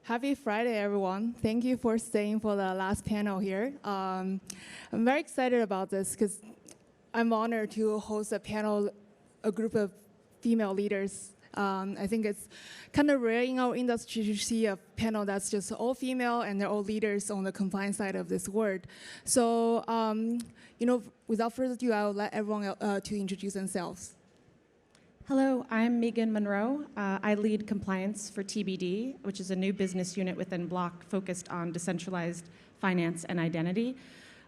Happy Friday, everyone. Thank you for staying for the last panel here. I'm very excited about this because I'm honored to host a panel, a group of female leaders. I think it's kind of rare in our industry to see a panel that's just all female and they're all leaders on the compliance side of this world. So, without further ado, I'll let everyone to introduce themselves. Hello, I'm Megan Monroe. I lead compliance for TBD, which is a new business unit within Block focused on decentralized finance and identity.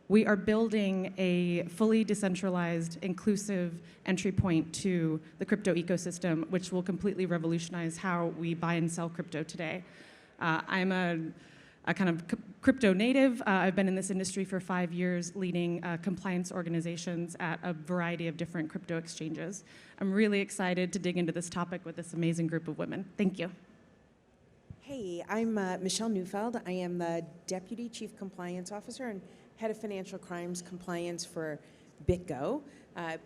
We are building a fully decentralized, inclusive entry point to the crypto ecosystem, which will completely revolutionize how we buy and sell crypto today. I'm a kind of crypto native. I've been in this industry for 5 years, leading compliance organizations at a variety of different crypto exchanges. I'm really excited to dig into this topic with this amazing group of women. Thank you. Hey, I'm Michelle Neufeld. I am the Deputy Chief Compliance Officer and Head of Financial Crimes Compliance for BitGo.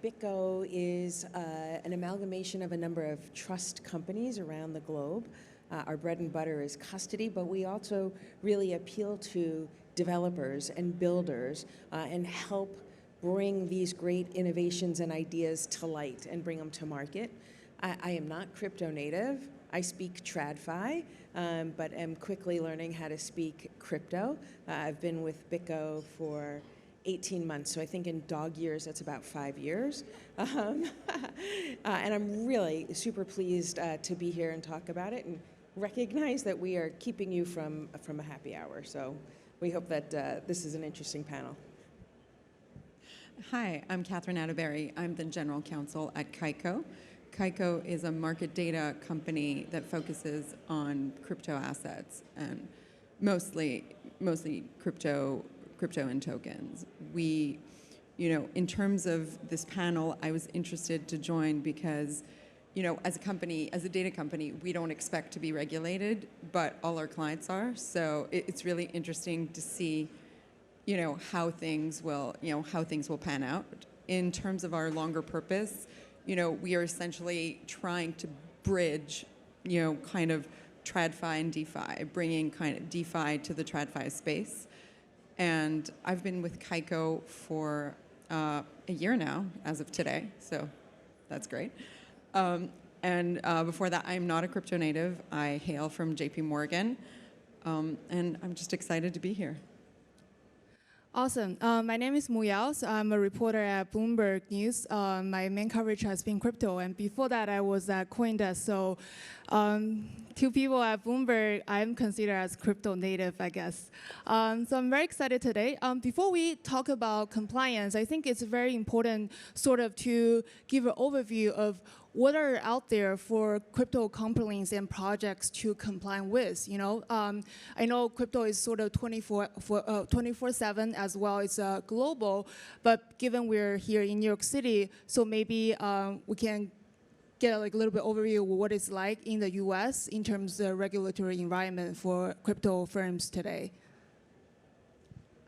BitGo is an amalgamation of a number of trust companies around the globe. Our bread and butter is custody, but we also really appeal to developers and builders and help bring these great innovations and ideas to light and bring them to market. I am not crypto native. I speak TradFi, but am quickly learning how to speak crypto. I've been with BitGo for 18 months, so I think in dog years, that's about 5 years. And I'm really super pleased to be here and talk about it and recognize that we are keeping you from a happy hour. So we hope that this is an interesting panel. Hi, I'm Catherine Atterbury. I'm the General Counsel at Kaiko. Kaiko is a market data company that focuses on crypto assets and mostly crypto and tokens. We, in terms of this panel, I was interested to join because, as a data company, we don't expect to be regulated, but all our clients are. So it's really interesting to see, how things will pan out. In terms of our longer purpose, we are essentially trying to bridge, kind of TradFi and DeFi, bringing kind of DeFi to the TradFi space. And I've been with Kaiko for a year now, as of today, so that's great. And before that, I'm not a crypto native. I hail from JP Morgan, and I'm just excited to be here. Awesome. My name is Muyao. So I'm a reporter at Bloomberg News. My main coverage has been crypto, and before that, I was at CoinDesk. So, two people at Bloomberg, I'm considered as crypto native, I guess. So I'm very excited today. Before we talk about compliance, I think it's very important, sort of, to give an overview of what are out there for crypto companies and projects to comply with. I know crypto is sort of 24/7 as well. It's global, but given we're here in New York City, so maybe we can get a little bit overview of what it's like in the U.S. in terms of the regulatory environment for crypto firms today.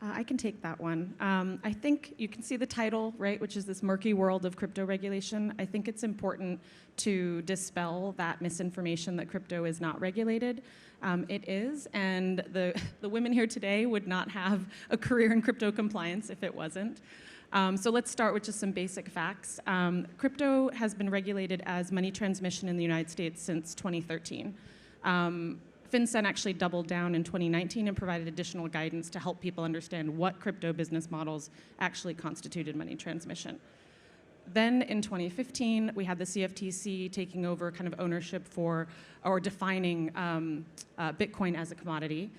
I can take that one. I think you can see the title, right, which is this murky world of crypto regulation. I think it's important to dispel that misinformation that crypto is not regulated. It is, and the women here today would not have a career in crypto compliance if it wasn't. So let's start with just some basic facts. Crypto has been regulated as money transmission in the United States since 2013. FinCEN actually doubled down in 2019 and provided additional guidance to help people understand what crypto business models actually constituted money transmission. Then in 2015, we had the CFTC taking over kind of ownership for, or defining Bitcoin as a commodity.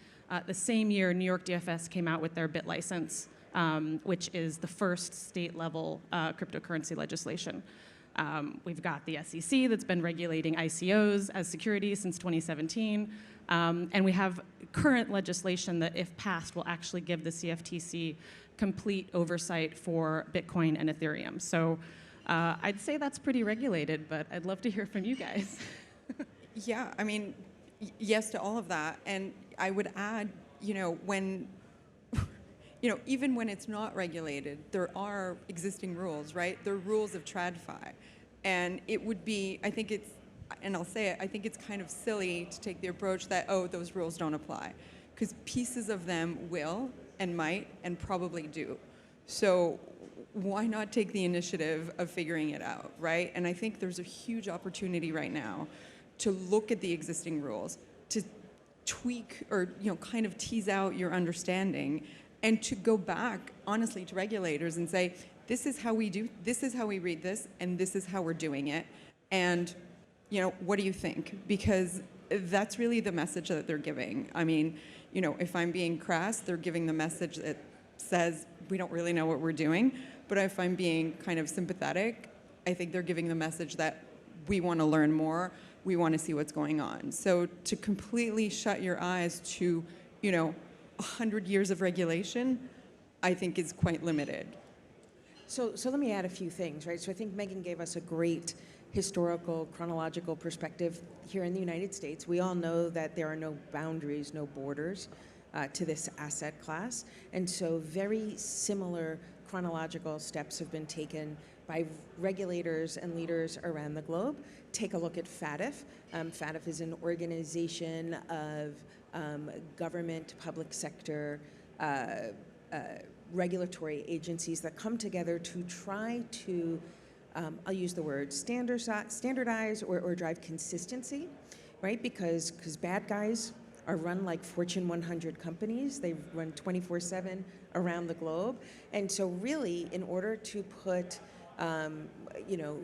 The same year, New York DFS came out with their Bit license, which is the first state-level cryptocurrency legislation. We've got the SEC that's been regulating ICOs as securities since 2017. And we have current legislation that, if passed, will actually give the CFTC complete oversight for Bitcoin and Ethereum. So I'd say that's pretty regulated, but I'd love to hear from you guys. Yeah, I mean, yes to all of that. And I would add, when even when it's not regulated, there are existing rules, right? There are rules of TradFi. And it would be, I think and I'll say it, I think it's kind of silly to take the approach that, oh, those rules don't apply. Because pieces of them will and might and probably do. So why not take the initiative of figuring it out, right? And I think there's a huge opportunity right now to look at the existing rules, to tweak or kind of tease out your understanding, and to go back honestly to regulators and say, this is how we do, this is how we read this, and this is how we're doing it. And what do you think? Because that's really the message that they're giving. I mean, if I'm being crass, they're giving the message that says we don't really know what we're doing. But if I'm being kind of sympathetic, I think they're giving the message that we want to learn more, we want to see what's going on. So to completely shut your eyes to, 100 years of regulation, I think is quite limited. So let me add a few things, right? So I think Megan gave us a great historical, chronological perspective here in the United States. We all know that there are no boundaries, no borders to this asset class. And so very similar chronological steps have been taken by regulators and leaders around the globe. Take a look at FATF. FATF is an organization of government, public sector, regulatory agencies that come together to try to I'll use the word standardize or drive consistency, right? Because bad guys are run like Fortune 100 companies. They run 24/7 around the globe. And so really, in order to put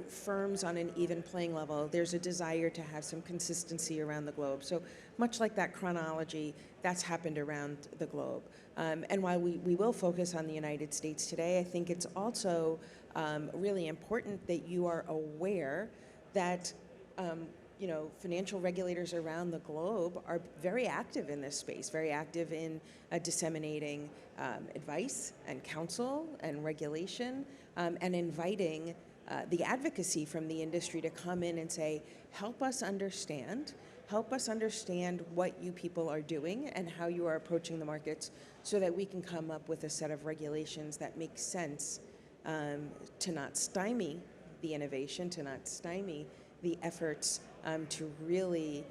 firms on an even playing level, there's a desire to have some consistency around the globe. So much like that chronology, that's happened around the globe. And while we will focus on the United States today, I think it's also really important that you are aware that financial regulators around the globe are very active in this space, very active in disseminating advice and counsel and regulation, and inviting the advocacy from the industry to come in and say, help us understand what you people are doing and how you are approaching the markets so that we can come up with a set of regulations that make sense to not stymie the innovation, to not stymie the efforts to really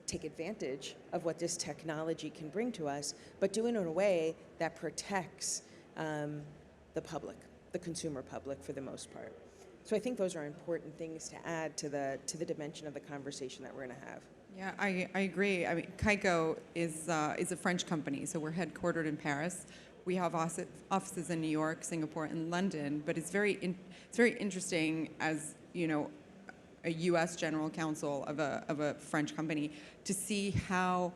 take advantage of what this technology can bring to us, but do it in a way that protects the public, the consumer public for the most part. So I think those are important things to add to the dimension of the conversation that we're going to have. Yeah, I agree. I mean, Kaiko is a French company, so we're headquartered in Paris. We have offices in New York, Singapore, and London. But it's very interesting as a U.S. general counsel of a French company to see how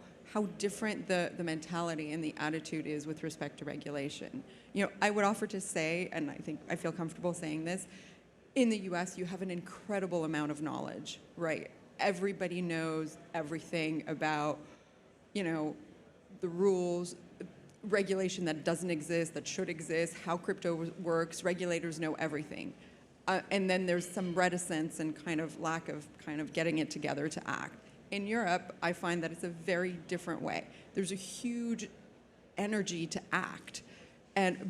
different the mentality and the attitude is with respect to regulation. I would offer to say, and I feel comfortable saying this, in the U.S. you have an incredible amount of knowledge, right? Everybody knows everything about, the rules, regulation that doesn't exist, that should exist, how crypto works. Regulators know everything. And then there's some reticence and kind of lack of kind of getting it together to act. In Europe, I find that it's a very different way. There's a huge energy to act,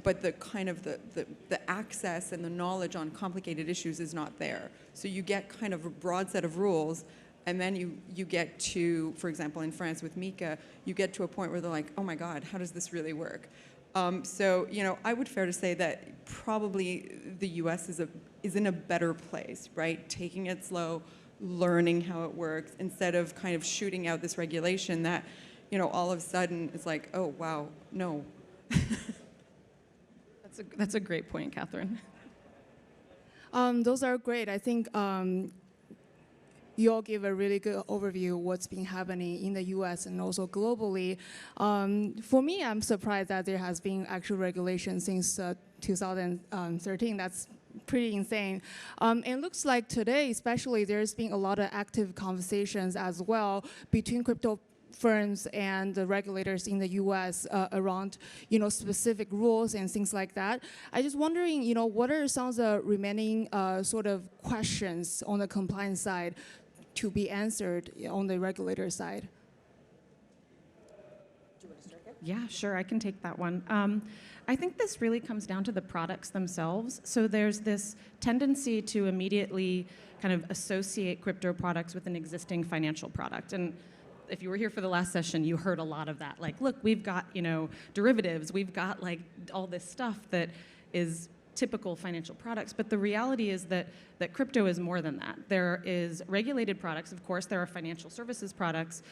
but the kind of the access and the knowledge on complicated issues is not there. So you get kind of a broad set of rules, and then you get to, for example, in France with MiCA, you get to a point where they're like, oh my God, how does this really work? So I would fair to say that probably the U.S. is in a better place, right? Taking it slow, learning how it works, instead of kind of shooting out this regulation that, all of a sudden it's like, oh wow, no. That's a great point, Catherine. Those are great. I think you all give a really good overview of what's been happening in the U.S. and also globally. For me, I'm surprised that there has been actual regulation since 2013. That's pretty insane. It looks like today, especially, there's been a lot of active conversations as well between crypto firms and the regulators in the U.S. Around, specific rules and things like that. I just wondering, what are some of the remaining sort of questions on the compliance side to be answered on the regulator side? Do you want to start, Kat? Yeah, sure, I can take that one. I think this really comes down to the products themselves. So there's this tendency to immediately kind of associate crypto products with an existing financial product. And if you were here for the last session, you heard a lot of that. Like, look, we've got, derivatives, we've got like all this stuff that is typical financial products, but the reality is that crypto is more than that. There is regulated products, of course, there are financial services products,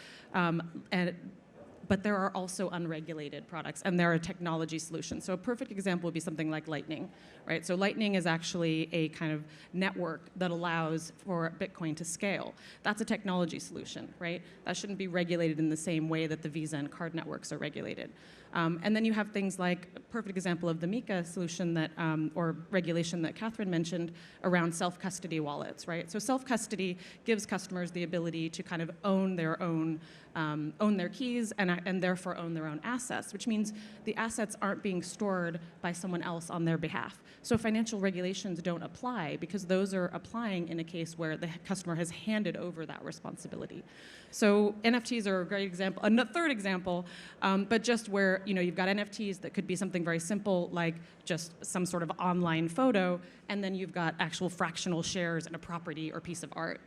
but there are also unregulated products, and there are technology solutions. So a perfect example would be something like Lightning, right? So Lightning is actually a kind of network that allows for Bitcoin to scale. That's a technology solution, right? That shouldn't be regulated in the same way that the Visa and card networks are regulated. And then you have things like a perfect example of the MiCA solution that, or regulation that Catherine mentioned around self-custody wallets, right? So self-custody gives customers the ability to kind of own their own, own their keys and therefore own their own assets, which means the assets aren't being stored by someone else on their behalf. So financial regulations don't apply because those are applying in a case where the customer has handed over that responsibility. So NFTs are a great example, a third example, but just where you've got NFTs that could be something very simple like just some sort of online photo, and then you've got actual fractional shares in a property or piece of art.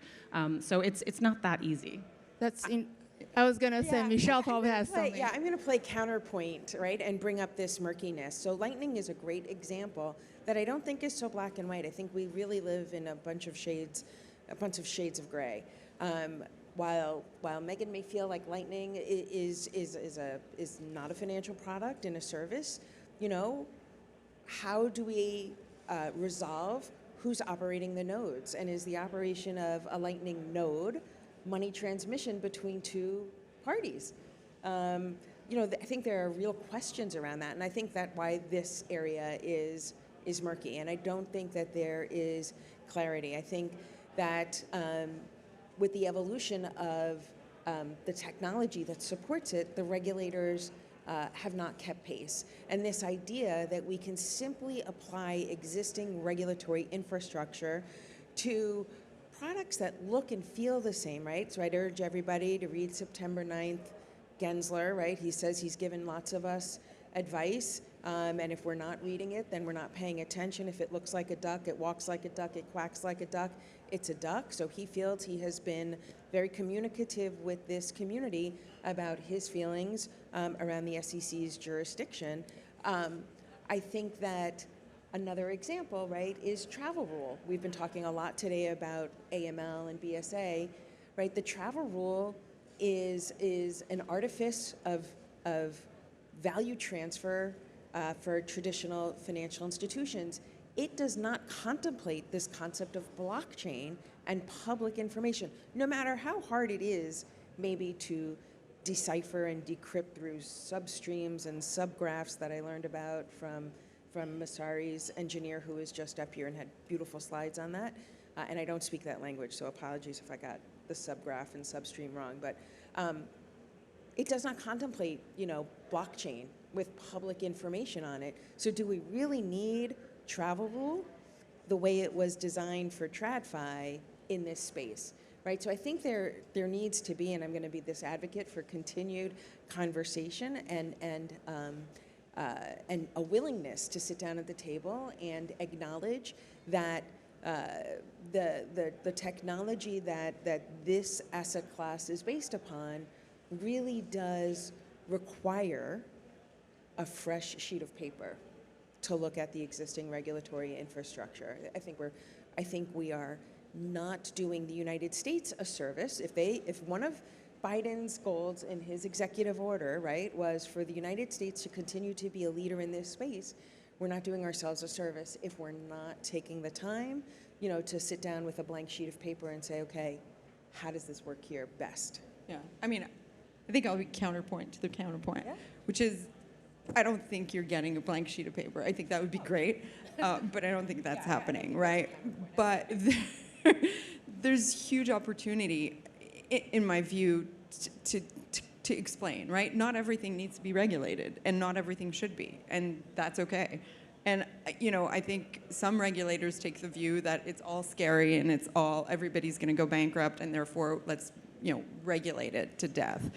So it's not that easy. I was going to say, Michelle probably has something. Yeah, I'm going to play counterpoint, right, and bring up this murkiness. So Lightning is a great example that I don't think is so black and white. I think we really live in a bunch of shades of gray. While Megan may feel like Lightning is not a financial product and a service, how do we resolve who's operating the nodes? And is the operation of a Lightning node money transmission between two parties? I think there are real questions around that, and I think that's why this area is murky, and I don't think that there is clarity. I think that with the evolution of the technology that supports it, the regulators have not kept pace. And this idea that we can simply apply existing regulatory infrastructure to products that look and feel the same, right? So I'd urge everybody to read September 9th Gensler, right? He says he's given lots of us advice, and if we're not reading it, then we're not paying attention. If it looks like a duck, it walks like a duck, it quacks like a duck, it's a duck. So he feels he has been very communicative with this community about his feelings around the SEC's jurisdiction. I think that another example, right, is travel rule. We've been talking a lot today about AML and BSA, right? The travel rule is an artifice of value transfer for traditional financial institutions. It does not contemplate this concept of blockchain and public information, no matter how hard it is maybe to decipher and decrypt through substreams and subgraphs that I learned about from Messari's engineer, who was just up here and had beautiful slides on that. And I don't speak that language, so apologies if I got the subgraph and substream wrong. But it does not contemplate, blockchain with public information on it. So do we really need travel rule the way it was designed for TradFi in this space? Right, so I think there needs to be, and I'm going to be this advocate for continued conversation and a willingness to sit down at the table and acknowledge that the technology that this asset class is based upon really does require a fresh sheet of paper to look at the existing regulatory infrastructure. I think we are not doing the United States a service. If one of Biden's goals in his executive order, right, was for the United States to continue to be a leader in this space, we're not doing ourselves a service if we're not taking the time, to sit down with a blank sheet of paper and say, okay, how does this work here best? Yeah, I think I'll be counterpoint to the counterpoint, Yeah. which is, I don't think you're getting a blank sheet of paper. I think that would be great, but I don't think that's happening, right? But there's huge opportunity, in my view, to explain, right? Not everything needs to be regulated, and not everything should be, and that's okay. And I think some regulators take the view that it's all scary and everybody's going to go bankrupt, and therefore let's regulate it to death.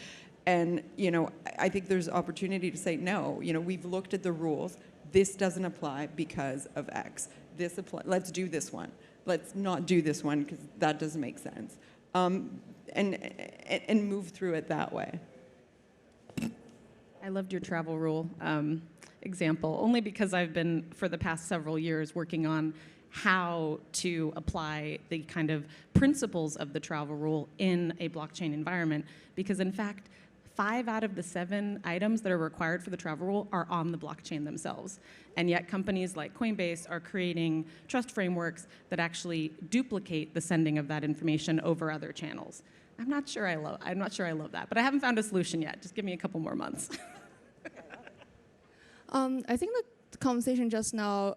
And, I think there's opportunity to say, no, we've looked at the rules. This doesn't apply because of X. Let's do this one. Let's not do this one because that doesn't make sense. And move through it that way. I loved your travel rule example, only because I've been, for the past several years, working on how to apply the kind of principles of the travel rule in a blockchain environment. Because in fact, 5 out of the 7 items that are required for the travel rule are on the blockchain themselves. And yet companies like Coinbase are creating trust frameworks that actually duplicate the sending of that information over other channels. I'm not sure I love that, but I haven't found a solution yet. Just give me a couple more months. I think the conversation just now,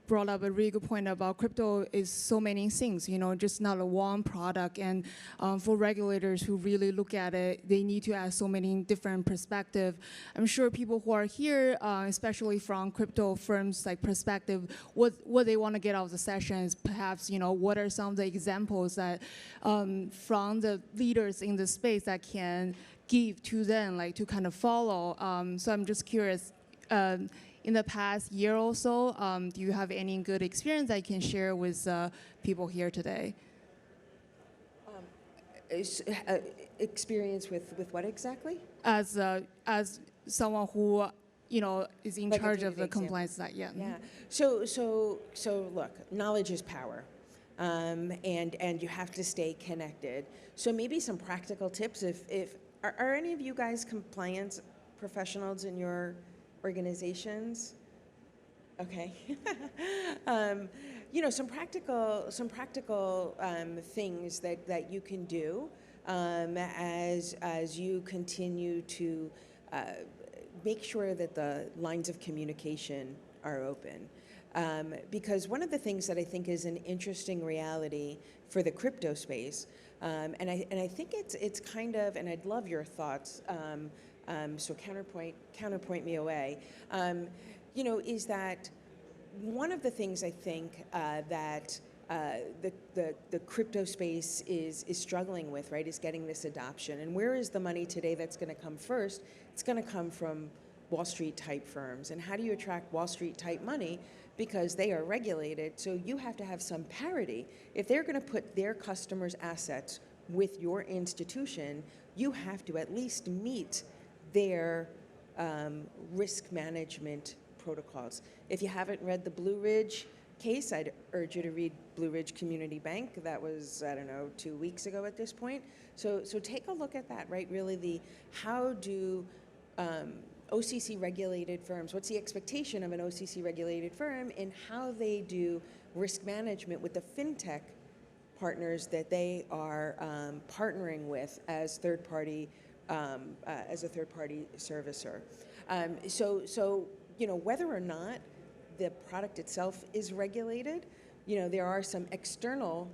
brought up a really good point about crypto is so many things, just not a one product. And for regulators who really look at it, they need to ask so many different perspectives. I'm sure people who are here, especially from crypto firms like perspective, what they want to get out of the session is perhaps, what are some of the examples that from the leaders in the space that can give to them, like to kind of follow. So I'm just curious, in the past year or so, do you have any good experience that you can share with people here today? Experience with what exactly? As someone who is in Like a charge of the day-to-day compliance side, yeah. Yeah. So look, knowledge is power, and you have to stay connected. So maybe some practical tips. If are any of you guys compliance professionals in your organizations? Okay. Some practical things that you can do as you continue to make sure that the lines of communication are open. Because one of the things that I think is an interesting reality for the crypto space, and I think it's kind of, and I'd love your thoughts, so counterpoint me away, is that one of the things I think that the crypto space is struggling with, right, is getting this adoption. And where is the money today that's going to come first? It's going to come from Wall Street type firms. And how do you attract Wall Street type money? Because they are regulated, so you have to have some parity. If they're going to put their customers' assets with your institution, you have to at least meet their risk management protocols. If you haven't read the Blue Ridge case, I'd urge you to read Blue Ridge Community Bank. That was, 2 weeks ago at this point. So take a look at that, right? Really, how do OCC regulated firms, what's the expectation of an OCC regulated firm in how they do risk management with the fintech partners that they are partnering with as as a third-party servicer. So whether or not the product itself is regulated, there are some external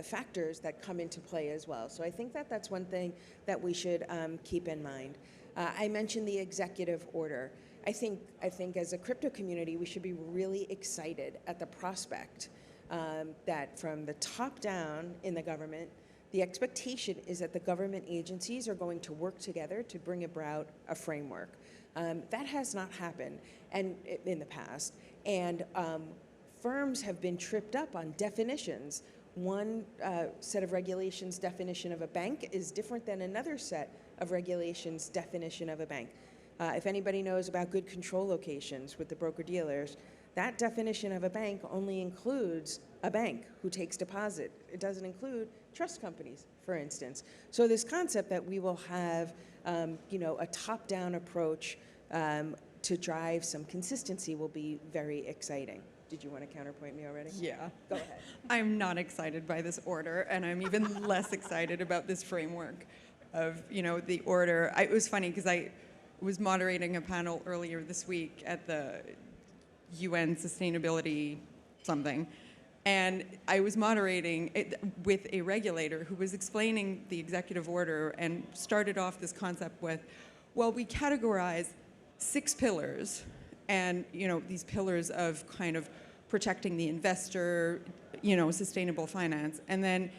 factors that come into play as well. So I think that's one thing that we should keep in mind. I mentioned the executive order. I think as a crypto community, we should be really excited at the prospect that from the top down in the government, the expectation is that the government agencies are going to work together to bring about a framework. That has not happened in the past, and firms have been tripped up on definitions. One set of regulations definition of a bank is different than another set of regulations definition of a bank. If anybody knows about good control locations with the broker-dealers, that definition of a bank only includes a bank who takes deposit. It doesn't include trust companies, for instance. So this concept that we will have, a top-down approach to drive some consistency will be very exciting. Did you want to counterpoint me already? Yeah. Go ahead. I'm not excited by this order, and I'm even less excited about this framework of, the order. It was funny because I was moderating a panel earlier this week at the UN Sustainability something, and I was moderating it with a regulator who was explaining the executive order and started off this concept with, well, we categorize 6 pillars, and these pillars of kind of protecting the investor, sustainable finance, and then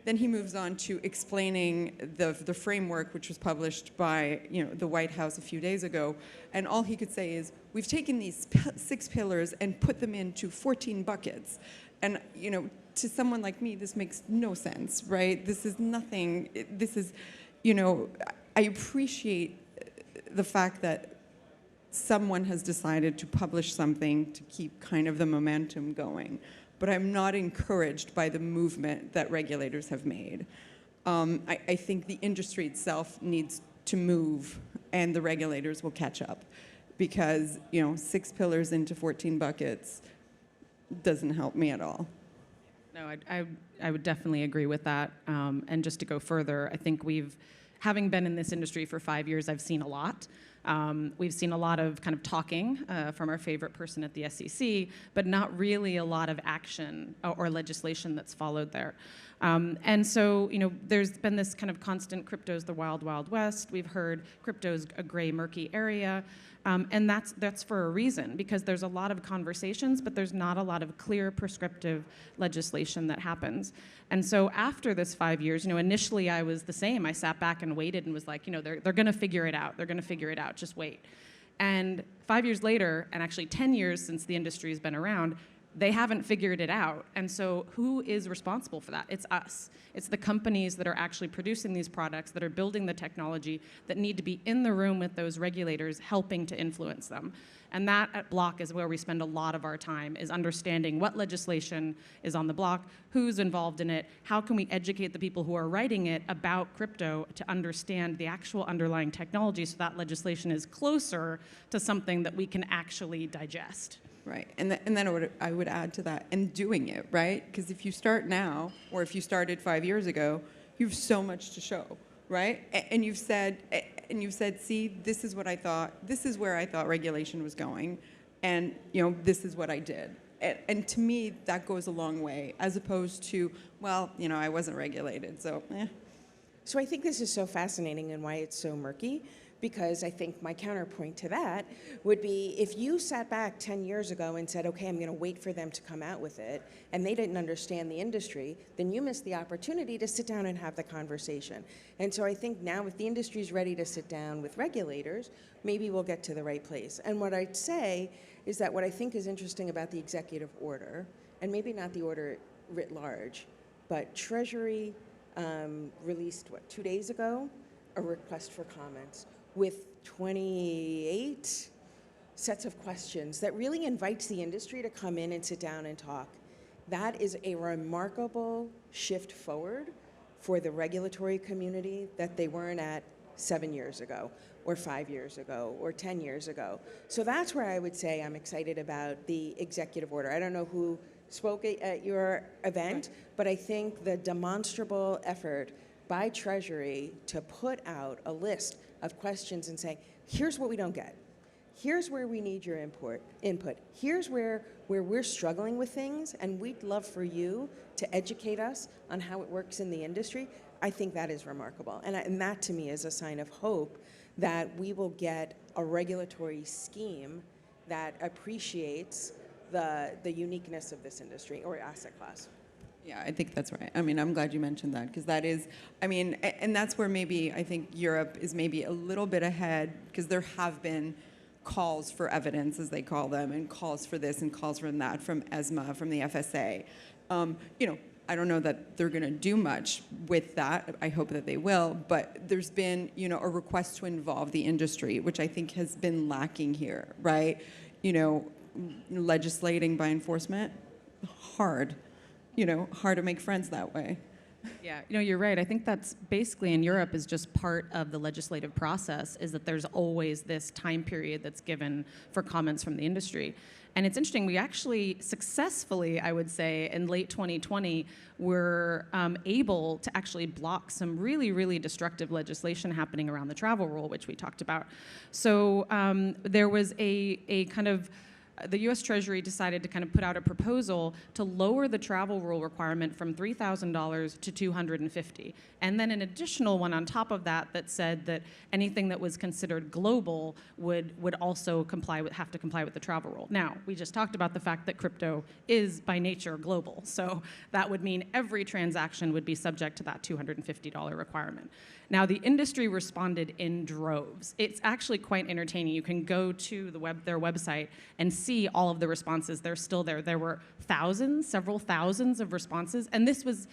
Then he moves on to explaining the framework, which was published by the White House a few days ago. And all he could say is, we've taken these 6 pillars and put them into 14 buckets. And to someone like me, this makes no sense, right? This is nothing. This is, I appreciate the fact that someone has decided to publish something to keep kind of the momentum going. But I'm not encouraged by the movement that regulators have made. I think the industry itself needs to move, and the regulators will catch up. Because 6 pillars into 14 buckets doesn't help me at all. No, I would definitely agree with that. And just to go further, I think having been in this industry for 5 years, I've seen a lot. We've seen a lot of kind of talking from our favorite person at the SEC, but not really a lot of action or legislation that's followed there. And so, there's been this kind of constant crypto's the wild, wild west. We've heard crypto's a gray, murky area. And that's for a reason, because there's a lot of conversations, but there's not a lot of clear prescriptive legislation that happens. And so after this 5 years, initially I was the same. I sat back and waited and was like, they're going to figure it out. They're going to figure it out. Just wait. And 5 years later, and actually 10 years since the industry has been around, they haven't figured it out. And so who is responsible for that? It's us. It's the companies that are actually producing these products, that are building the technology, that need to be in the room with those regulators, helping to influence them. And that at Block is where we spend a lot of our time, is understanding what legislation is on the block, who's involved in it, how can we educate the people who are writing it about crypto to understand the actual underlying technology so that legislation is closer to something that we can actually digest. Right, and then I would add to that, and doing it, right? Because if you start now, or if you started 5 years ago, you have so much to show, right? And you've said, see, this is what I thought, this is where I thought regulation was going, and this is what I did. And to me, that goes a long way, as opposed to, well, I wasn't regulated, so eh. So I think this is so fascinating and why it's so murky, because I think my counterpoint to that would be, if you sat back 10 years ago and said, okay, I'm going to wait for them to come out with it, and they didn't understand the industry, then you missed the opportunity to sit down and have the conversation. And so I think now, if the industry's ready to sit down with regulators, maybe we'll get to the right place. And what I'd say is that what I think is interesting about the executive order, and maybe not the order writ large, but Treasury released, 2 days ago, a request for comments with 28 sets of questions that really invites the industry to come in and sit down and talk. That is a remarkable shift forward for the regulatory community that they weren't at 7 years ago, or 5 years ago, or 10 years ago. So that's where I would say I'm excited about the executive order. I don't know who spoke at your event, but I think the demonstrable effort by Treasury to put out a list of questions and say, here's what we don't get. Here's where we need your input. Here's where we're struggling with things, and we'd love for you to educate us on how it works in the industry. I think that is remarkable. And that, to me, is a sign of hope that we will get a regulatory scheme that appreciates the uniqueness of this industry or asset class. Yeah, I think that's right. I mean, I'm glad you mentioned that, because that is, I mean, and that's where maybe I think Europe is maybe a little bit ahead, because there have been calls for evidence, as they call them, and calls for this and calls for that from ESMA, from the FSA. I don't know that they're going to do much with that. I hope that they will. But there's been, a request to involve the industry, which I think has been lacking here, right? Legislating by enforcement, hard. Hard to make friends that way. Yeah, you're right. I think that's basically in Europe is just part of the legislative process, is that there's always this time period that's given for comments from the industry. And it's interesting, we actually successfully, I would say, in late 2020, were able to actually block some really, really destructive legislation happening around the travel rule, which we talked about. So there was a kind of the US Treasury decided to kind of put out a proposal to lower the travel rule requirement from $3,000 to $250. And then an additional one on top of that that said that anything that was considered global would also have to comply with the travel rule. Now, we just talked about the fact that crypto is by nature global. So that would mean every transaction would be subject to that $250 requirement. Now, the industry responded in droves. It's actually quite entertaining. You can go to their website and see all of the responses. They're still there. There were several thousands of responses, and this was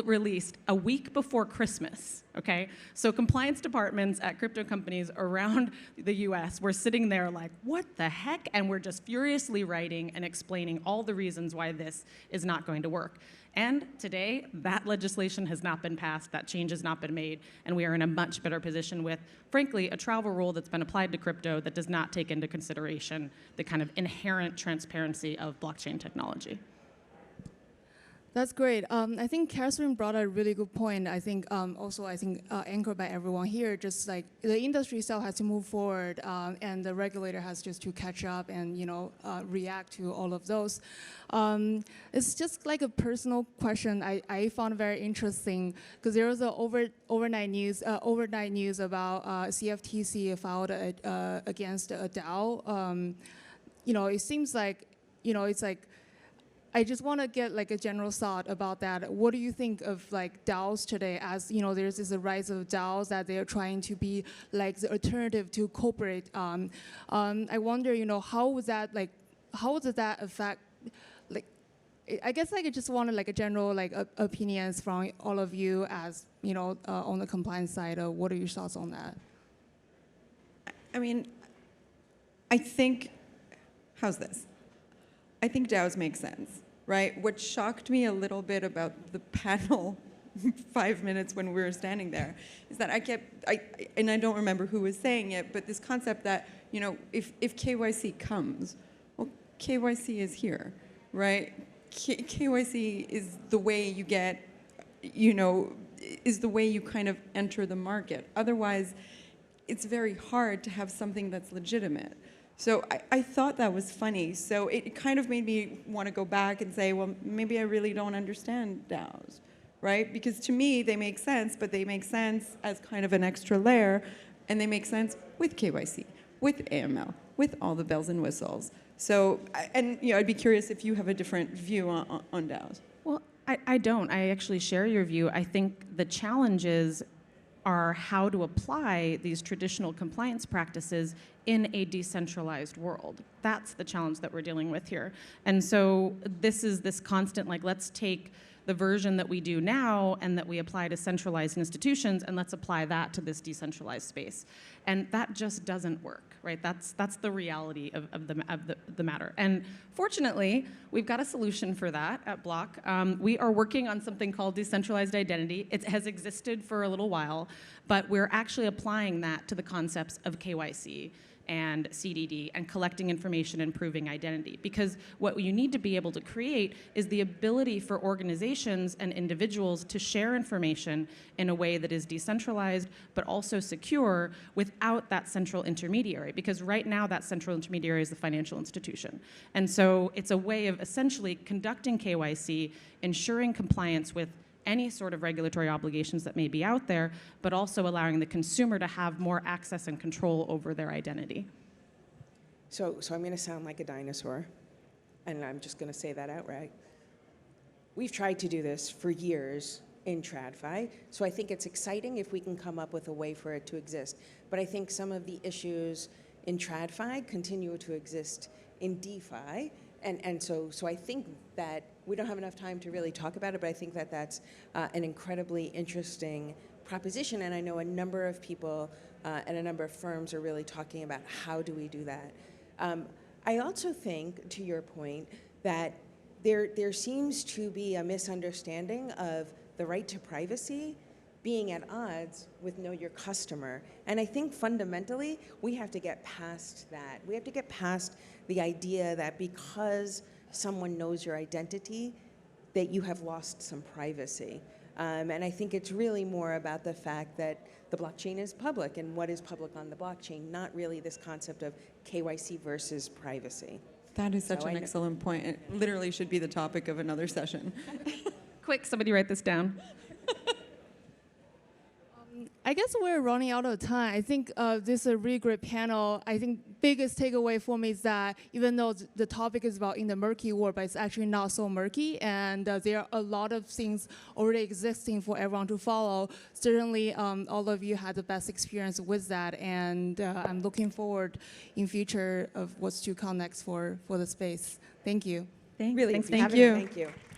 released a week before Christmas, okay? So compliance departments at crypto companies around the US were sitting there like, what the heck? And we're just furiously writing and explaining all the reasons why this is not going to work. And today, that legislation has not been passed, that change has not been made, and we are in a much better position with, frankly, a travel rule that's been applied to crypto that does not take into consideration the kind of inherent transparency of blockchain technology. That's great. I think Catherine brought a really good point. I think anchored by everyone here, just like the industry itself has to move forward, and the regulator has just to catch up and react to all of those. It's just like a personal question I found very interesting because there was overnight news about CFTC filed against a DAO. It seems like it's like. I just want to get like a general thought about that. What do you think of like DAOs today? As there's this rise of DAOs that they're trying to be like the alternative to corporate. I wonder, how does that affect? Like, I guess like I just wanted like a general like opinions from all of you as on the compliance side. What are your thoughts on that? I mean, I think, how's this? I think DAOs make sense, right? What shocked me a little bit about the panel 5 minutes when we were standing there is that and I don't remember who was saying it, but this concept that, if KYC comes, well, KYC is here, right? KYC is the way you get, is the way you kind of enter the market. Otherwise, it's very hard to have something that's legitimate. So I thought that was funny. So it kind of made me want to go back and say, well, maybe I really don't understand DAOs, right? Because to me, they make sense, but they make sense as kind of an extra layer, and they make sense with KYC, with AML, with all the bells and whistles. So, I'd be curious if you have a different view on DAOs. Well, I don't. I actually share your view. I think the challenges are how to apply these traditional compliance practices in a decentralized world. That's the challenge that we're dealing with here. And so this is this constant, like, let's take the version that we do now and that we apply to centralized institutions, and let's apply that to this decentralized space. And that just doesn't work, right? That's the reality of the matter. And fortunately, we've got a solution for that at Block. We are working on something called decentralized identity. It has existed for a little while, but we're actually applying that to the concepts of KYC and CDD and collecting information and proving identity. Because what you need to be able to create is the ability for organizations and individuals to share information in a way that is decentralized but also secure without that central intermediary. Because right now that central intermediary is the financial institution. And so it's a way of essentially conducting KYC, ensuring compliance with any sort of regulatory obligations that may be out there, but also allowing the consumer to have more access and control over their identity. So I'm going to sound like a dinosaur, and I'm just going to say that outright. We've tried to do this for years in TradFi, so I think it's exciting if we can come up with a way for it to exist. But I think some of the issues in TradFi continue to exist in DeFi, and so I think that we don't have enough time to really talk about it, but I think that that's an incredibly interesting proposition, and I know a number of people and a number of firms are really talking about how do we do that. I also think, to your point, that there seems to be a misunderstanding of the right to privacy being at odds with know your customer. And I think fundamentally, we have to get past that. We have to get past the idea that because someone knows your identity, that you have lost some privacy. And I think it's really more about the fact that the blockchain is public and what is public on the blockchain, not really this concept of KYC versus privacy. That is such So an I know- excellent point. It literally should be the topic of another session. Quick, somebody write this down. I guess we're running out of time. I think this is a really great panel. I think biggest takeaway for me is that even though the topic is about in the murky world, but it's actually not so murky, and there are a lot of things already existing for everyone to follow. Certainly, all of you had the best experience with that, and I'm looking forward in future of what's to come next for the space. Thank you. Thanks. Really Thanks. appreciate Thank it. you. Thank you.